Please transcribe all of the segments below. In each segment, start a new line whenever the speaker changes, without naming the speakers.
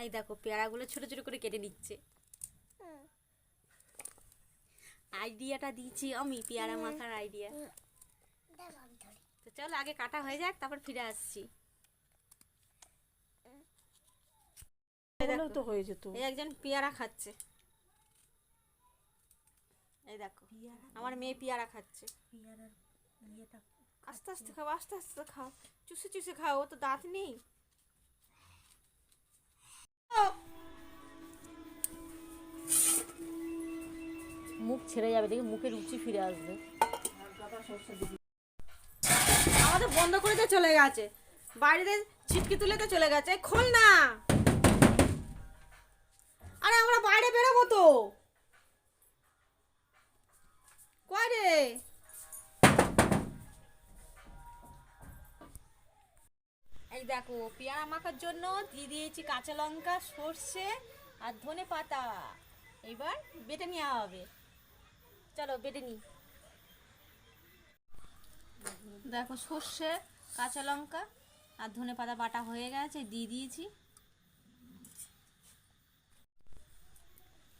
এই দেখো পেয়ারাগুলো ছোট ছোট করে কেটে নিচ্ছে। আইডিয়াটা দিয়েছি আমি, পেয়ারা মাখার আইডিয়া। তো চলো আগে কাটা হয়ে যাক, তারপর ফিরে আসছি।
তো হয়ে যেত।
এই একজন পেয়ারা খাচ্ছে, এই দেখো আমার মেয়ে পেয়ারা খাচ্ছে। আস্তে আস্তে খাও, আস্তে আস্তে খাও, চুষে চুষে খাও, ও তো দাঁত নেই।
মুখ ছেড়ে যাবে, দেখি মুখে রুচি ফিরে আসবে।
আমাদের বন্ধ করে দিয়ে চলে গেছে, বাইরে ছিটকে তুলে তো চলে গেছে। খোল না, আরে আমরা বাইরে বেরোবো তো। কয় রে, এই দেখো পেয়ারা মাখার জন্য দিয়ে দিয়েছি কাঁচা লঙ্কা, সর্ষে আর ধনে পাতা। এবার বেটে নেওয়া হবে, চলো বেটে নি। দেখো সর্ষে, কাঁচা লঙ্কা আর ধনে পাতা বাটা হয়ে গেছে, দিয়ে দিয়েছি।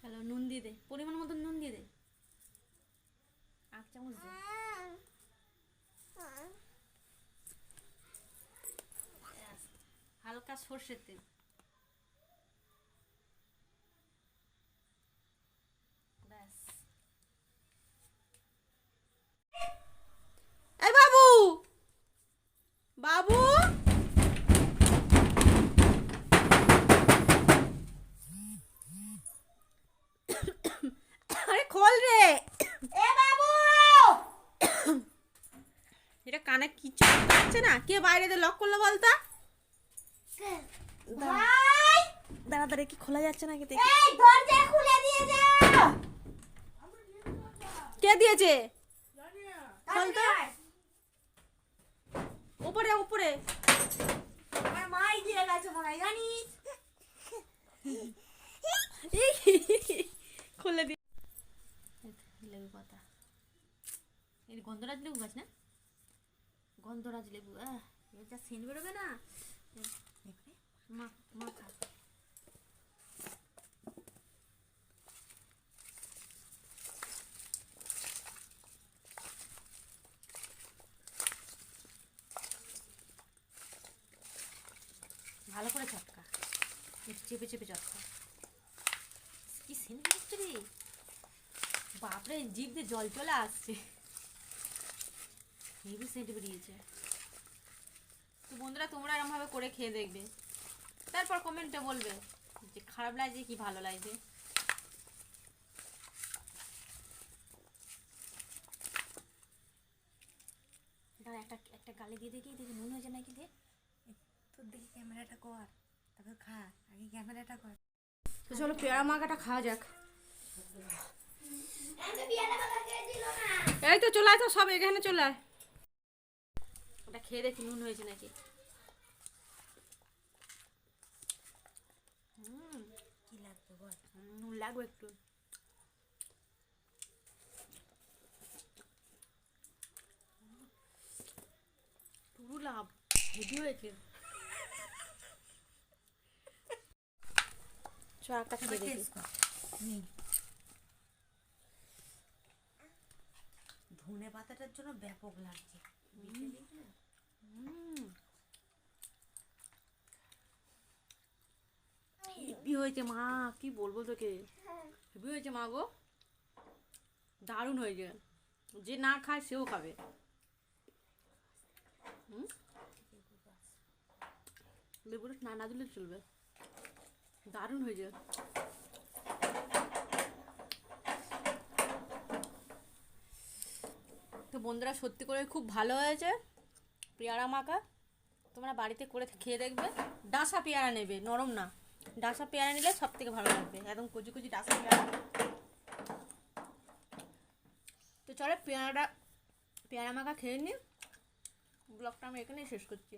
চলো নুন দিয়ে দে, পরিমাণ মতো নুন দিয়ে দে, 1 চামচ দে। হালকা সর্ষের তেল, ব্যাস। এই বাবু, বাবু আরে খোল রে, এ বাবু। এটা কানে কিছু যাচ্ছে না, কে বাইরে দিয়ে লক করলো বলতো? ভাই দাঁড়া দাঁড়া, কি খোলা যাচ্ছে নাকি দেখি। এই দরজা খুলে দিয়ে যা। কে দিয়েছে? খোল তো, উপরে উপরে। আমার মাই দিয়ে গেছে মনে হয়, জানিস। খুলে দি লেবু পাতা, এই গন্ধরাজ লেবু গাছ না, গন্ধরাজ লেবু। এবার যা সেন্ট বেরোবে না, মা মা খা। ভালো করে চটকা, চেপে চেপে চটকা। কি সেন্ট বেরোচ্ছে রে, বাপরে জিভ দিয়ে জল চলে আসছে, হেভি সেন্ট বেরিয়েছে। তো বন্ধুরা তোমরা এরকম ভাবে করে খেয়ে দেখবে, তারপর কমেন্টে বলবে যে খারাপ লাগছে কি ভালো লাগছে। দাঁড়া একটা একটা গালি দিয়ে দেখি, দেখি নুন হয়েছে নাকি। দে
তোর দেখি ক্যামেরাটা কর, তারপর খা, আগে ক্যামেরাটা কর।
তো চলো পেয়ারা মাখাটা খাওয়া যাক। এই তো চলে আয়, তো সব এখানে চলে আয়, ওটা খেয়ে দেখি নুন হয়েছে নাকি।
কি লাগবে বল?
নুন লাগবে একটু। পুরো লাভ হেভি হয়েছে। চ একটা খেয়ে দেখি।
ধনে পাতাটার জন্য ব্যাপক লাগছে।
হেভি হয়েছে মা, কি বলবো তোকে, হেভি হয়েছে মা গো, দারুণ হয়েছে। যে না খায় সেও খাবে। লেবুটা না না দিলে চলবে, দারুণ হয়েছে। তো বন্ধুরা সত্যি করে খুব ভালো হয়েছে পেয়ারা মাখা, তোমরা বাড়িতে করে খেয়ে দেখবে। ডাসা পেয়ারা নেবে, নরম না, ডাসা পেয়ারা নিলে সব থেকে ভালো লাগবে, একদম কুচি কুচি ডাসা পেয়ারা। তো চলো পেয়ারা মাখা খেয়ে নিই, ব্লগটা আমি এখানেই শেষ করছি।